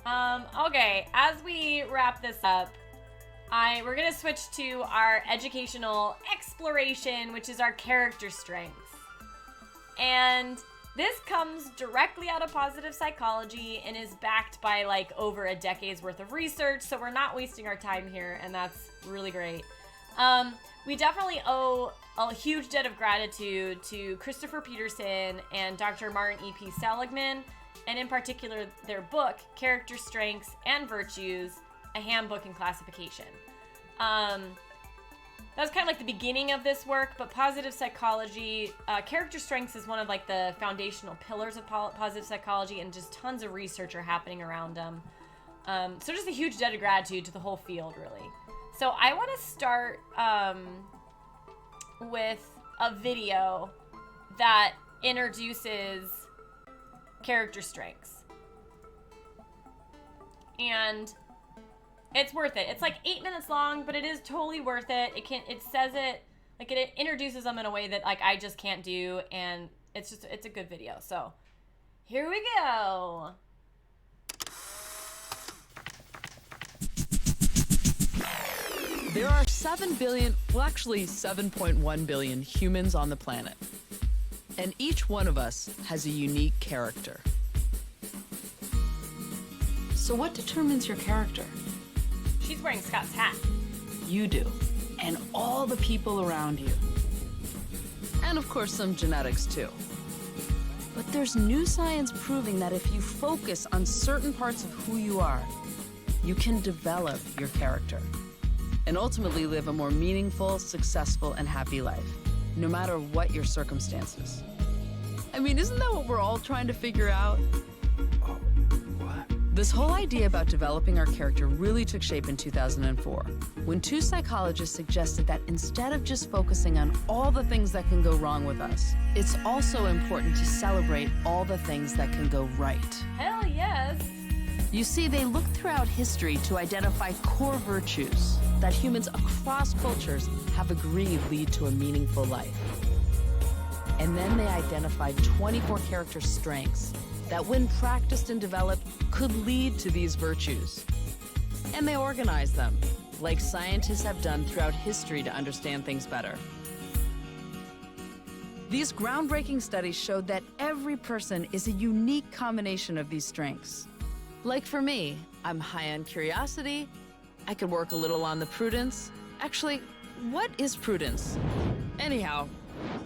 Okay, as we wrap this up, we're gonna switch to our educational exploration, which is our character strengths. And this comes directly out of positive psychology and is backed by like over a decade's worth of research, so we're not wasting our time here, and that's really great. We definitely owe a huge debt of gratitude to Christopher Peterson and Dr. Martin E.P. Seligman, and in particular their book, Character Strengths and Virtues, a Handbook and Classification. That's kind of like the beginning of this work, but positive psychology, character strengths is one of like the foundational pillars of positive psychology, and just tons of research are happening around them. So just a huge debt of gratitude to the whole field, really. So I want to start with a video that introduces character strengths. And it's worth it. It's like 8 minutes long, but it is totally worth it. It says it, like it introduces them in a way that like I just can't do, and it's a good video. So here we go. There are 7 billion, well actually 7.1 billion humans on the planet. And each one of us has a unique character. So what determines your character? She's wearing Scott's hat. You do, and all the people around you. And of course some genetics too. But there's new science proving that if you focus on certain parts of who you are, you can develop your character. And ultimately live a more meaningful, successful, and happy life, no matter what your circumstances. I mean, isn't that what we're all trying to figure out? This whole idea about developing our character really took shape in 2004, when 2 psychologists suggested that instead of just focusing on all the things that can go wrong with us, it's also important to celebrate all the things that can go right. Hell yes. You see, they looked throughout history to identify core virtues that humans across cultures have agreed lead to a meaningful life. And then they identified 24 character strengths that, when practiced and developed, could lead to these virtues. And they organized them, like scientists have done throughout history to understand things better. These groundbreaking studies showed that every person is a unique combination of these strengths. Like for me, I'm high on curiosity. I could work a little on the prudence. Actually, what is prudence? Anyhow,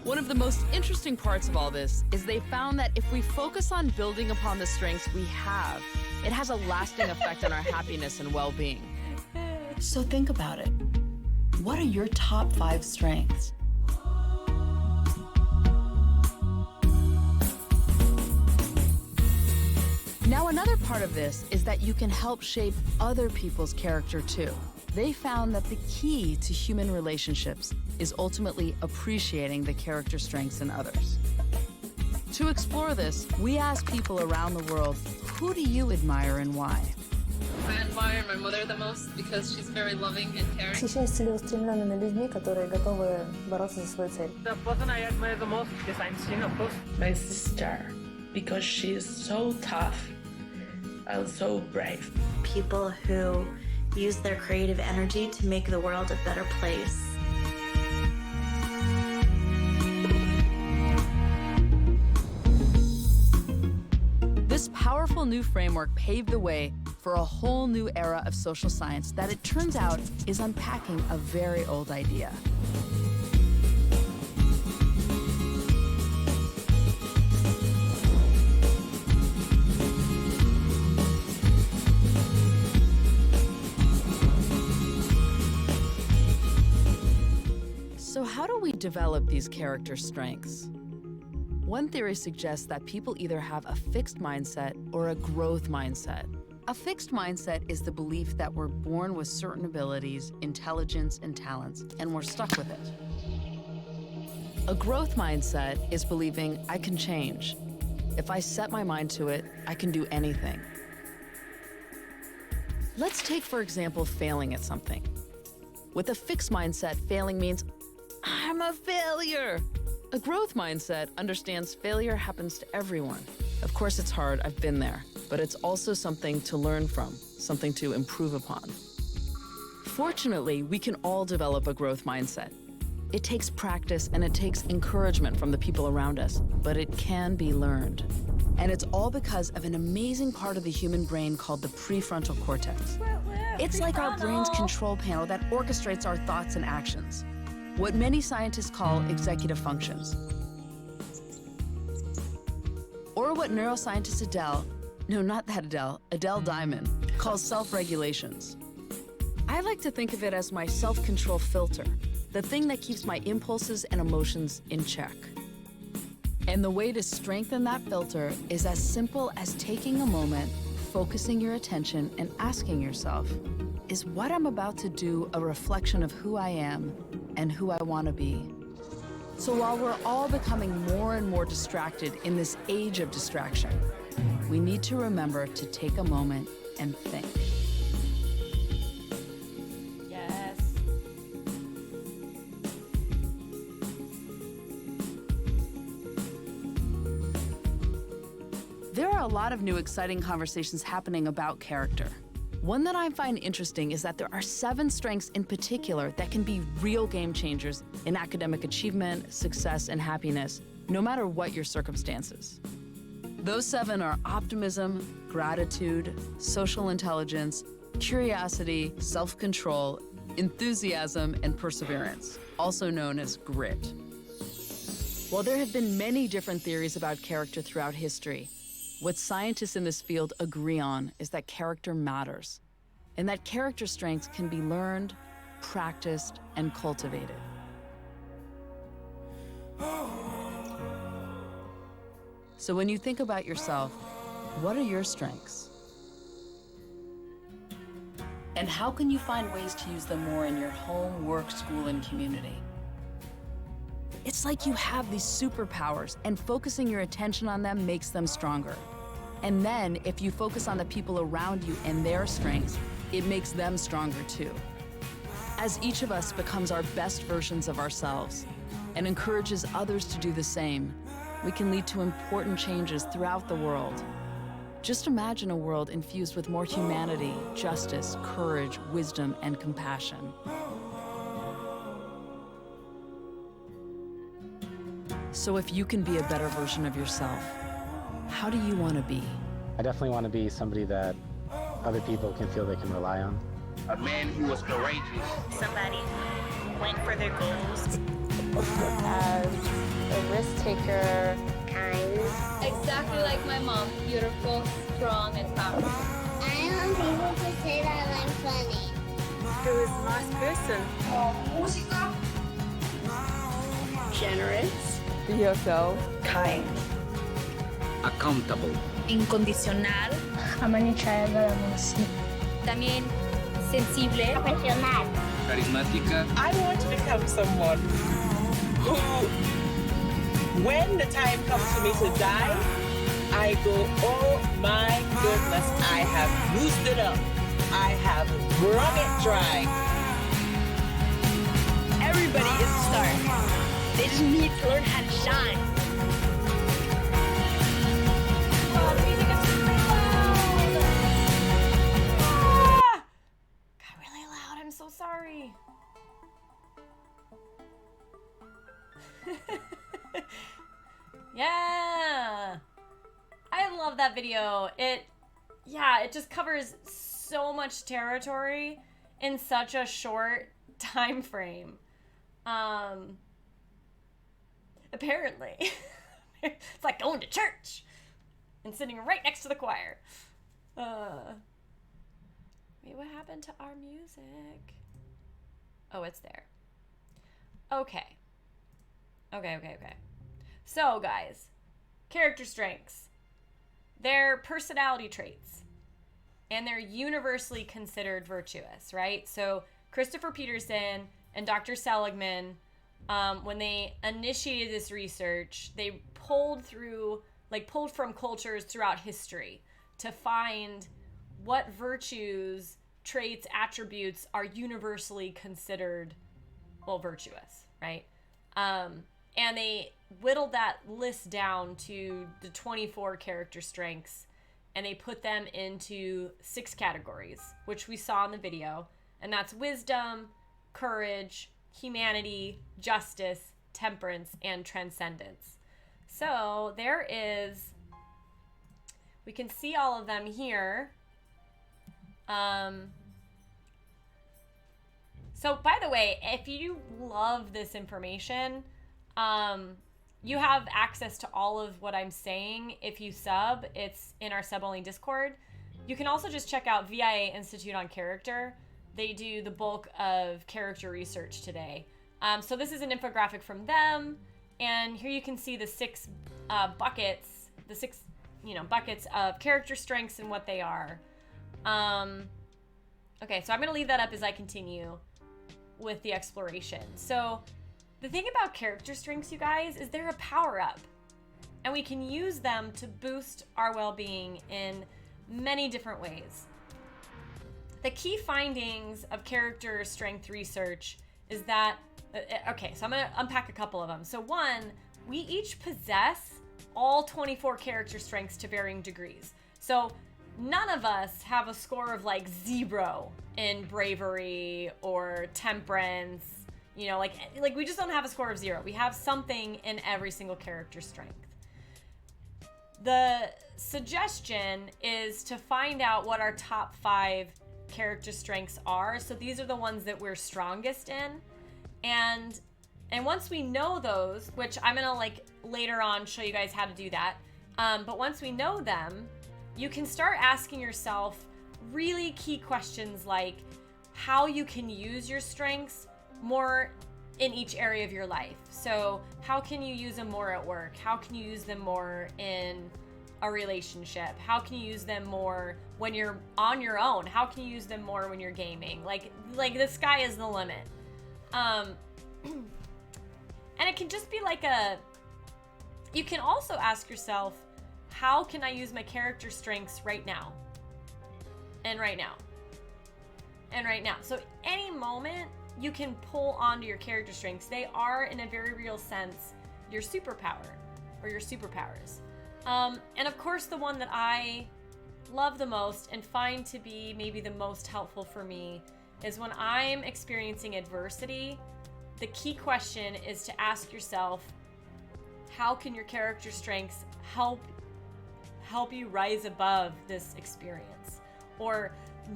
one of the most interesting parts of all this is they found that if we focus on building upon the strengths we have, it has a lasting effect on our happiness and well-being. So think about it. What are your top 5 strengths? Now, another part of this is that you can help shape other people's character too. They found that the key to human relationships is ultimately appreciating the character strengths in others. To explore this, we asked people around the world, who do you admire and why? I admire my mother the most because she's very loving and caring. Восхищаюсь целеустремленными людьми, которые готовы бороться за свою цель. The person I admire the most is Einstein, of course. My sister, because she is so tough and so brave. People who use their creative energy to make the world a better place. This powerful new framework paved the way for a whole new era of social science that, it turns out, is unpacking a very old idea. So how do we develop these character strengths? One theory suggests that people either have a fixed mindset or a growth mindset. A fixed mindset is the belief that we're born with certain abilities, intelligence, and talents, and we're stuck with it. A growth mindset is believing I can change. If I set my mind to it, I can do anything. Let's take, for example, failing at something. With a fixed mindset, failing means I'm a failure. A growth mindset understands failure happens to everyone. Of course, it's hard. I've been there. but it's also something to learn from, something to improve upon. Fortunately, we can all develop a growth mindset. It takes practice and it takes encouragement from the people around us, but it can be learned. And it's all because of an amazing part of the human brain called the prefrontal cortex. It's like our brain's control panel that orchestrates our thoughts and actions, what many scientists call executive functions. Or what neuroscientist Adele Diamond, calls self-regulations. I like to think of it as my self-control filter, the thing that keeps my impulses and emotions in check. And the way to strengthen that filter is as simple as taking a moment, focusing your attention, and asking yourself, is what I'm about to do a reflection of who I am and who I want to be? So while we're all becoming more and more distracted in this age of distraction, we need to remember to take a moment and think. Yes. There are a lot of new exciting conversations happening about character. One that I find interesting is that there are 7 strengths in particular that can be real game changers in academic achievement, success, and happiness, no matter what your circumstances. Those 7 are optimism, gratitude, social intelligence, curiosity, self-control, enthusiasm, and perseverance, also known as grit. While there have been many different theories about character throughout history, what scientists in this field agree on is that character matters, and that character strengths can be learned, practiced, and cultivated. So when you think about yourself, what are your strengths? And how can you find ways to use them more in your home, work, school, and community? It's like you have these superpowers, and focusing your attention on them makes them stronger. And then, if you focus on the people around you and their strengths, it makes them stronger too. As each of us becomes our best versions of ourselves and encourages others to do the same, we can lead to important changes throughout the world. Just imagine a world infused with more humanity, justice, courage, wisdom, and compassion. So if you can be a better version of yourself, how do you want to be? I definitely want to be somebody that other people can feel they can rely on. A man who was courageous. Somebody who went for their goals. As a risk taker. Kind. Exactly like my mom. Beautiful, strong, and powerful. I want people to say that I'm funny. Who is a nice person. Música. Generous. Be yourself. Kind. Accountable. Incondicional. También sensible. Profesional. Carismática. I want to become someone who, when the time comes for me to die, I go, oh my goodness, I have used it up. I have wrung it dry. Everybody is a star. They just need to learn how to shine. Oh, the music is really loud. Ah! Got really loud. I'm so sorry. Yeah. I love that video. It just covers so much territory in such a short time frame. Apparently. It's like going to church and sitting right next to the choir. Wait, what happened to our music? Oh, it's there. Okay. So, guys, character strengths. They're personality traits, and they're universally considered virtuous, right? So, Christopher Peterson and Dr. Seligman, when they initiated this research, they pulled from cultures throughout history to find what virtues, traits, attributes are universally considered, virtuous, right? And they whittled that list down to the 24 character strengths and they put them into 6 categories, which we saw in the video. And that's wisdom, courage, humanity, justice, temperance, and transcendence. So there is, we can see all of them here. So by the way, if you love this information, you have access to all of what I'm saying if you sub. It's in our sub-only Discord. You can also just check out VIA Institute on Character. They do the bulk of character research today. So this is an infographic from them, and here you can see the 6 buckets, the 6 buckets of character strengths and what they are. Okay, so I'm gonna leave that up as I continue with the exploration. So the thing about character strengths, you guys, is they're a power-up, and we can use them to boost our well-being in many different ways. The key findings of character strength research is that, okay, so I'm gonna unpack a couple of them. So 1, we each possess all 24 character strengths to varying degrees. So none of us have a score of like 0 in bravery or temperance, like we just don't have a score of 0. We have something in every single character strength. The suggestion is to find out what our top 5 character strengths are. So these are the ones that we're strongest in. And once we know those, which I'm gonna like later on show you guys how to do that. But once we know them, you can start asking yourself really key questions like how you can use your strengths more in each area of your life. So how can you use them more at work? How can you use them more in a relationship? How can you use them more when you're on your own? How can you use them more when you're gaming? Like the sky is the limit. And it can just be like you can also ask yourself, how can I use my character strengths right now? And right now. And right now. So any moment you can pull onto your character strengths. They are, in a very real sense, your superpower or your superpowers. And of course, the one that I love the most and find to be maybe the most helpful for me is when I'm experiencing adversity, the key question is to ask yourself, how can your character strengths help you rise above this experience or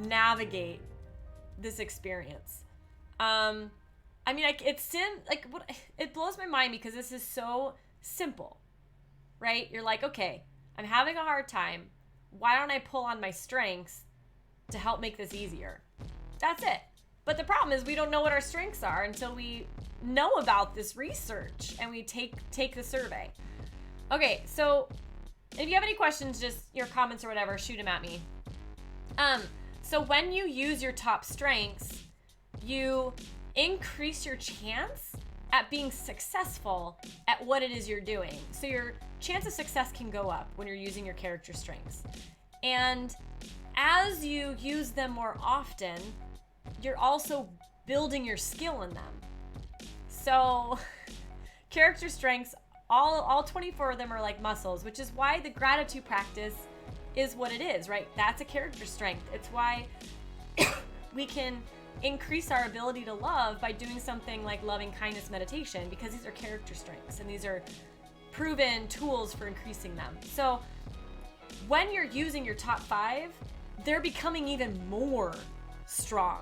navigate this experience? It blows my mind because this is so simple, right? You're like, okay, I'm having a hard time. Why don't I pull on my strengths to help make this easier? That's it. But the problem is we don't know what our strengths are until we know about this research and we take the survey. Okay, so if you have any questions, just your comments or whatever, shoot them at me. So when you use your top strengths, you increase your chance at being successful at what it is you're doing. So your chance of success can go up when you're using your character strengths. And as you use them more often, you're also building your skill in them. So character strengths, all 24 of them are like muscles, which is why the gratitude practice is what it is, right? That's a character strength. It's why we can increase our ability to love by doing something like loving kindness meditation, because these are character strengths and these are proven tools for increasing them. So when you're using your top 5, they're becoming even more strong.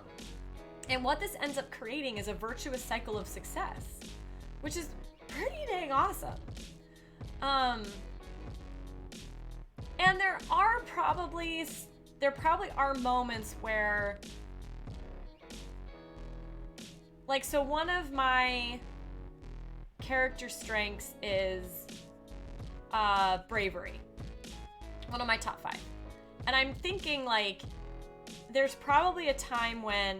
And what this ends up creating is a virtuous cycle of success, which is pretty dang awesome. And there probably are moments where, like, so one of my character strengths is bravery. One of my top 5. And I'm thinking, like, there's probably a time when,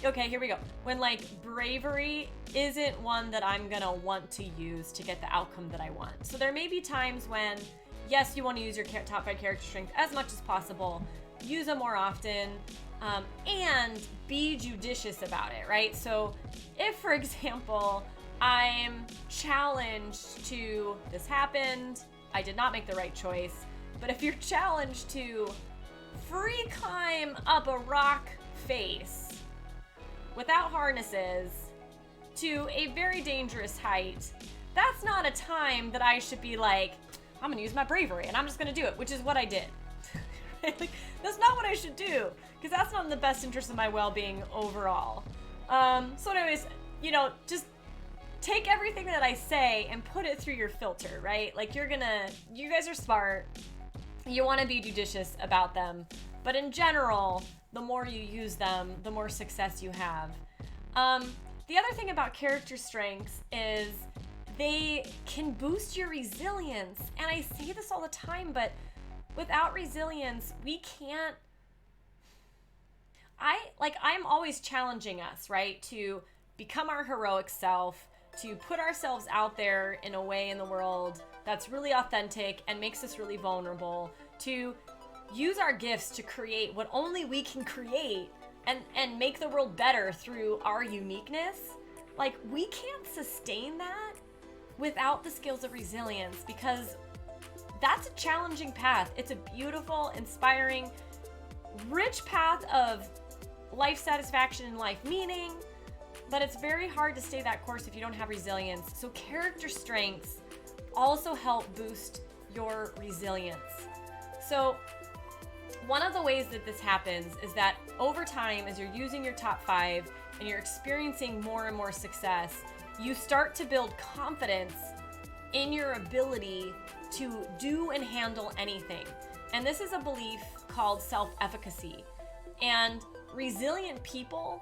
okay, here we go. When, like, bravery isn't one that I'm gonna want to use to get the outcome that I want. So there may be times when, yes, you want to use your top 5 character strength as much as possible. Use them more often. And be judicious about it, right? So if, for example, I'm challenged to, this happened, I did not make the right choice, but if you're challenged to free climb up a rock face without harnesses to a very dangerous height, that's not a time that I should be like, I'm gonna use my bravery and I'm just gonna do it, which is what I did. Like, that's not what I should do, because that's not in the best interest of my well-being overall. So anyways, you know, just take everything that I say and put it through your filter, right? Like, you guys are smart. You want to be judicious about them. But in general, the more you use them, the more success you have. The other thing about character strengths is they can boost your resilience. And I say this all the time, but without resilience, we can't... I'm always challenging us, right? To become our heroic self, to put ourselves out there in a way in the world that's really authentic and makes us really vulnerable, to use our gifts to create what only we can create and make the world better through our uniqueness. Like, we can't sustain that without the skills of resilience, because that's a challenging path. It's a beautiful, inspiring, rich path of life satisfaction and life meaning, but it's very hard to stay that course if you don't have resilience. So character strengths also help boost your resilience. So one of the ways that this happens is that over time, as you're using your top 5 and you're experiencing more and more success, you start to build confidence in your ability to do and handle anything. And this is a belief called self-efficacy. And resilient people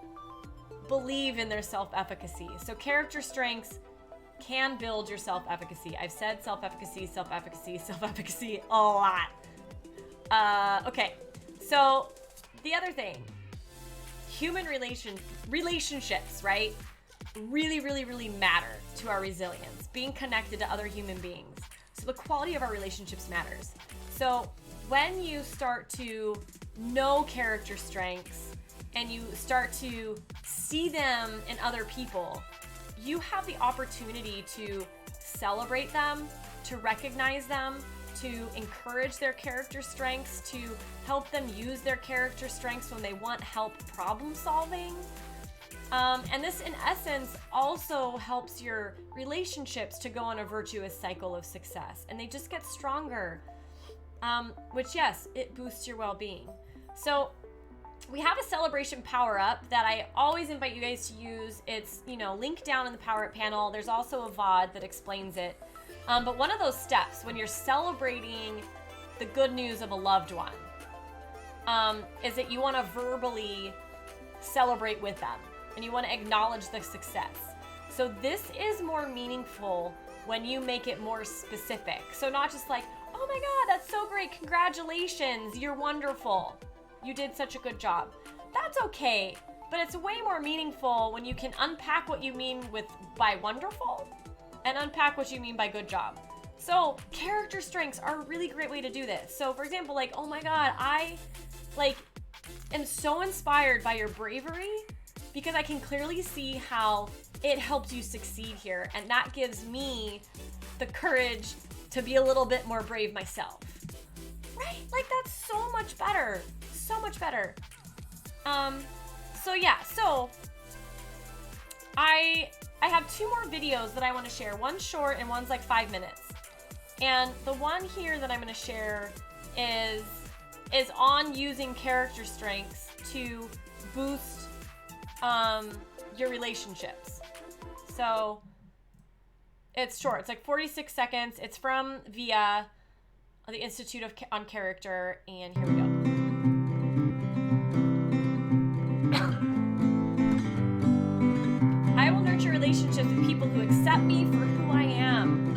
believe in their self-efficacy. So character strengths can build your self-efficacy. I've said self-efficacy, self-efficacy, self-efficacy a lot. Okay, so the other thing, human relationships, right? Really matter to our resilience, being connected to other human beings. So the quality of our relationships matters. So when you start to know character strengths and you start to see them in other people, you have the opportunity to celebrate them, to recognize them, to encourage their character strengths, to help them use their character strengths when they want help problem solving. And this, in essence, also helps your relationships to go on a virtuous cycle of success. And they just get stronger, which, yes, it boosts your well-being. So we have a celebration power-up that I always invite you guys to use. It's, linked down in the power-up panel. There's also a VOD that explains it. But one of those steps when you're celebrating the good news of a loved one is that you want to verbally celebrate with them and you want to acknowledge the success. So this is more meaningful when you make it more specific. So not just like, oh my God, that's so great. Congratulations. You're wonderful. You did such a good job. That's okay. But it's way more meaningful when you can unpack what you mean by wonderful and unpack what you mean by good job. So character strengths are a really great way to do this. So for example, like, oh my God, I am so inspired by your bravery because I can clearly see how it helps you succeed here. And that gives me the courage to be a little bit more brave myself. Right? Like, that's so much better. So much better. So I have 2 more videos that I want to share. One's short and one's like 5 minutes. And the one here that I'm going to share is on using character strengths to boost your relationships. So it's short. It's like 46 seconds. It's from VIA, the Institute on Character, and here we go. I will nurture relationships with people who accept me for who I am.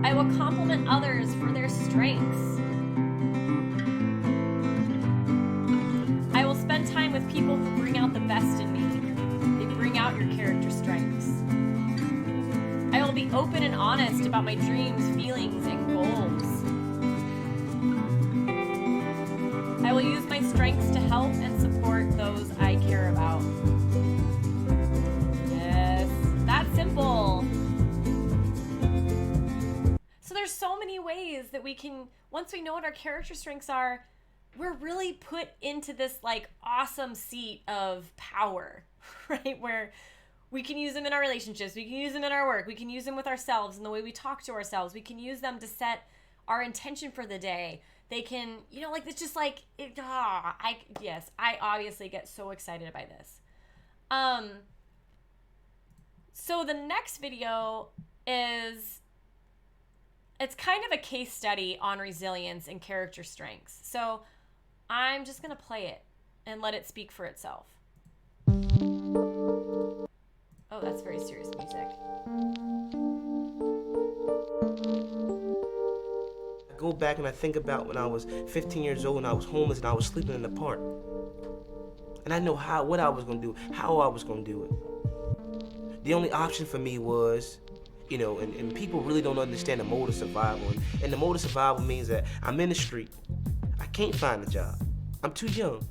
I will compliment others for their strengths. I will spend time with people who bring out the best in me. They bring out your character strengths. I will be open and honest about my dreams, feelings, and goals. I will use my strengths to help and support those I care about. Yes, that's simple. So there's so many ways that we can, once we know what our character strengths are, we're really put into this like awesome seat of power, right? Where we can use them in our relationships, we can use them in our work, we can use them with ourselves and the way we talk to ourselves, we can use them to set our intention for the day. They can, you know, like it's just like, I obviously get so excited by this. So the next video is, it's kind of a case study on resilience and character strengths. So I'm just gonna play it and let it speak for itself. Oh, that's very serious music. I go back and I think about when I was 15 years old and I was homeless and I was sleeping in the park. And I know what I was gonna do, how I was gonna do it. The only option for me was, you know, and people really don't understand the mode of survival. And the mode of survival means that I'm in the street. I can't find a job. I'm too young.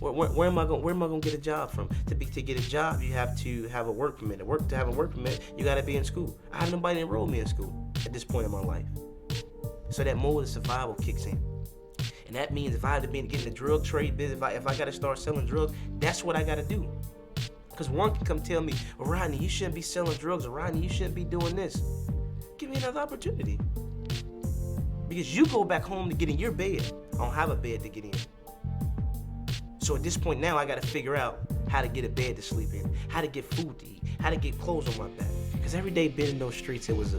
Where am I gonna get a job from? To get a job, you have to have a work permit. To have a work permit, you gotta be in school. I have nobody to enroll me in school at this point in my life. So that mode of survival kicks in. And that means if I had to get in the drug trade business, if I gotta start selling drugs, that's what I gotta do. Because one can come tell me, well, Rodney, you shouldn't be selling drugs, or Rodney, you shouldn't be doing this. Give me another opportunity. Because you go back home to get in your bed. I don't have a bed to get in. So at this point now, I gotta figure out how to get a bed to sleep in, how to get food to eat, how to get clothes on my back. Because every day being in those streets, it was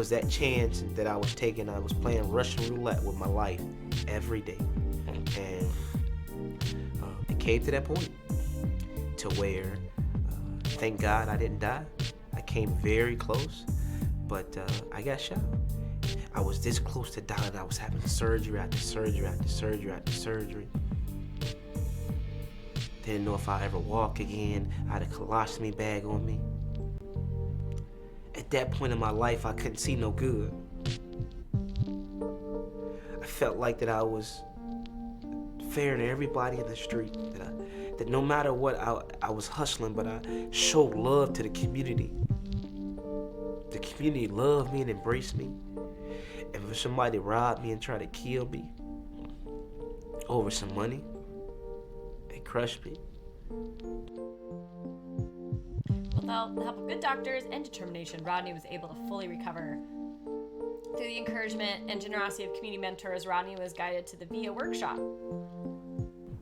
that chance that I was taking. I was playing Russian roulette with my life every day. And it came to that point to where, thank God I didn't die. I came very close, but I got shot. I was this close to dying. I was having surgery after surgery after surgery after surgery. Didn't know if I'd ever walk again. I had a colostomy bag on me. At that point in my life, I couldn't see no good. I felt like that I was fair to everybody in the street. That no matter what, I was hustling, but I showed love to the community. The community loved me and embraced me. And for somebody to rob me and try to kill me over some money, it crushed me. With the help of good doctors and determination, Rodney was able to fully recover. Through the encouragement and generosity of community mentors, Rodney was guided to the VIA workshop.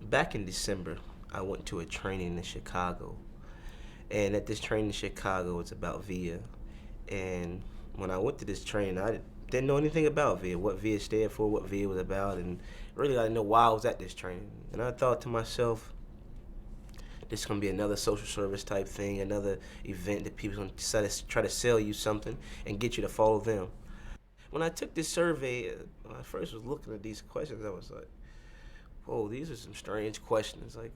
Back in December, I went to a training in Chicago. And at this training in Chicago, it's about VIA. And when I went to this training, I didn't know anything about VIA, what VIA stood for, what VIA was about, and really I didn't know why I was at this training. And I thought to myself, this is gonna be another social service type thing, another event that people gonna try to sell you something and get you to follow them. When I took this survey, when I first was looking at these questions, I was like, whoa, these are some strange questions. Like,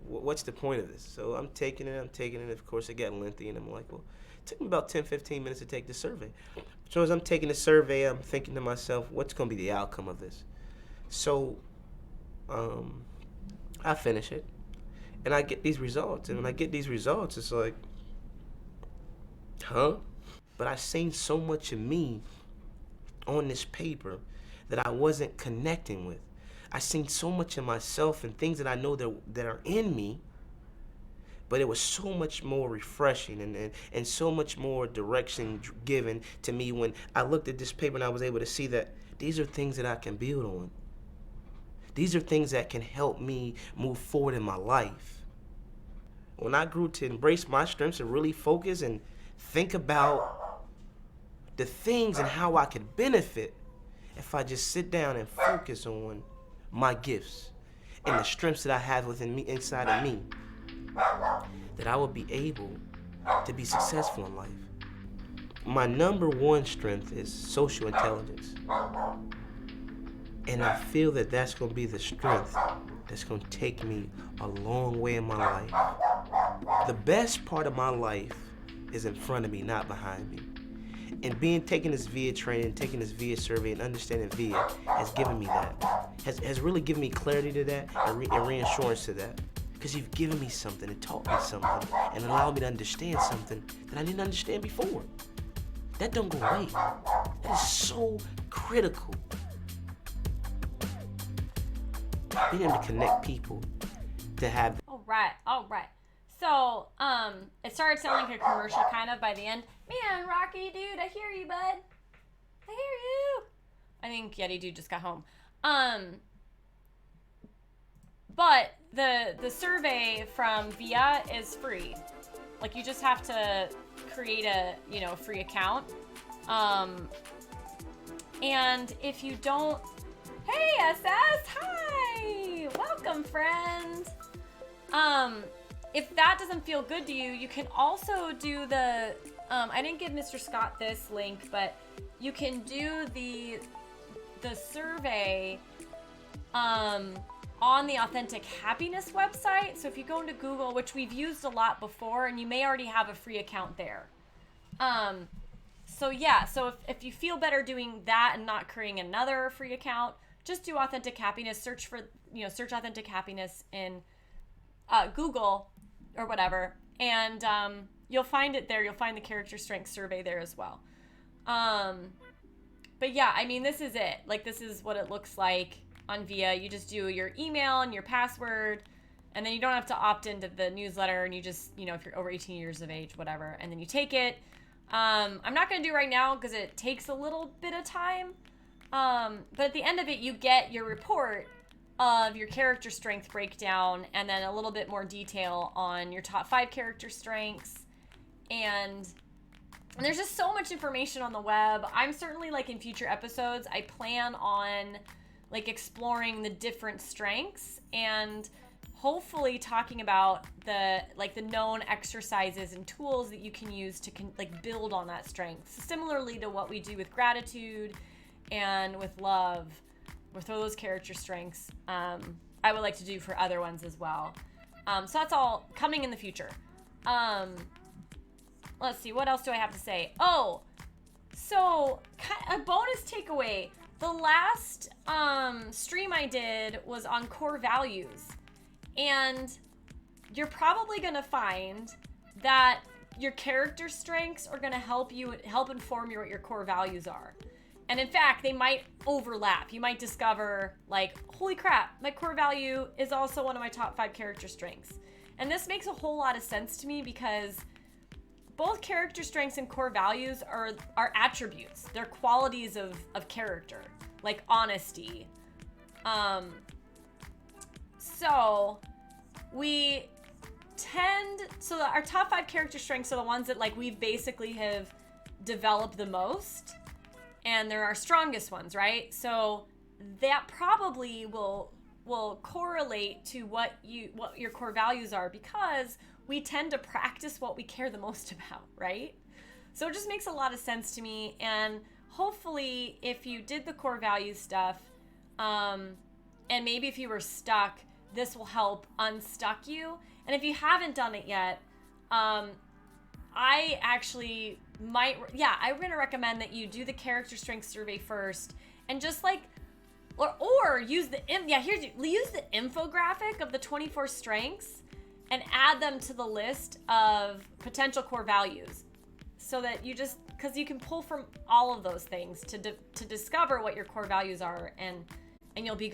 what's the point of this? So I'm taking it. Of course, it got lengthy, and I'm like, well, it took me about 10, 15 minutes to take the survey. So as I'm taking the survey, I'm thinking to myself, what's going to be the outcome of this? So I finish it, and I get these results. And when I get these results, it's like, huh? But I seen so much of me on this paper that I wasn't connecting with. I seen so much of myself and things that I know that are in me, but it was so much more refreshing and so much more direction given to me when I looked at this paper and I was able to see that these are things that I can build on. These are things that can help me move forward in my life. When I grew to embrace my strengths and really focus and think about the things and how I could benefit if I just sit down and focus on my gifts and the strengths that I have within me, inside of me, that I will be able to be successful in life. My number one strength is social intelligence. And I feel that that's going to be the strength that's going to take me a long way in my life. The best part of my life is in front of me, not behind me. And taking this VIA training, taking this VIA survey, and understanding VIA has given me that. Has really given me clarity to that and reassurance to that. Because you've given me something and taught me something and allowed me to understand something that I didn't understand before. That don't go away. That is so critical. Being able to connect people to have. All right. So, it started sounding like a commercial kind of by the end. Man, Rocky, dude, I hear you, bud. I hear you. I think Yeti Dude just got home. But the survey from VIA is free. Like, you just have to create a, free account. And if you don't, hey SS, hi, welcome friend. If that doesn't feel good to you, you can also do the, I didn't give Mr. Scott this link, but you can do the survey on the Authentic Happiness website. So if you go into Google, which we've used a lot before, and you may already have a free account there. So yeah, so if you feel better doing that and not creating another free account, just do Authentic Happiness, search Authentic Happiness in Google or whatever, and you'll find it there. You'll find the character strength survey there as well. But yeah, I mean, this is it. Like, this is what it looks like on VIA. You just do your email and your password, and then you don't have to opt into the newsletter, and you just, if you're over 18 years of age, whatever, and then you take it. I'm not going to do it right now because it takes a little bit of time. But at the end of it, you get your report of your character strength breakdown, and then a little bit more detail on your top 5 character strengths. And there's just so much information on the web. I'm certainly, like, in future episodes, I plan on, like, exploring the different strengths and hopefully talking about the known exercises and tools that you can use to build on that strength. Similarly to what we do with gratitude and with love, with those character strengths, I would like to do for other ones as well. So that's all coming in the future. Let's see, what else do I have to say? Oh, so a bonus takeaway. The last stream I did was on core values. And you're probably going to find that your character strengths are going to help inform you what your core values are. And in fact, they might overlap. You might discover, like, holy crap, my core value is also one of my top 5 character strengths. And this makes a whole lot of sense to me because both character strengths and core values are attributes. They're qualities of character, like honesty. So our top 5 character strengths are the ones that, like, we basically have developed the most, and they're our strongest ones, right? So that probably will correlate to what your core values are, because we tend to practice what we care the most about, right? So it just makes a lot of sense to me, and hopefully if you did the core values stuff, and maybe if you were stuck, this will help unstuck you. And if you haven't done it yet, I actually I'm going to recommend that you do the character strength survey first, and just or use the infographic of the 24 strengths and add them to the list of potential core values, so that because you can pull from all of those things to discover what your core values are, and you'll be good.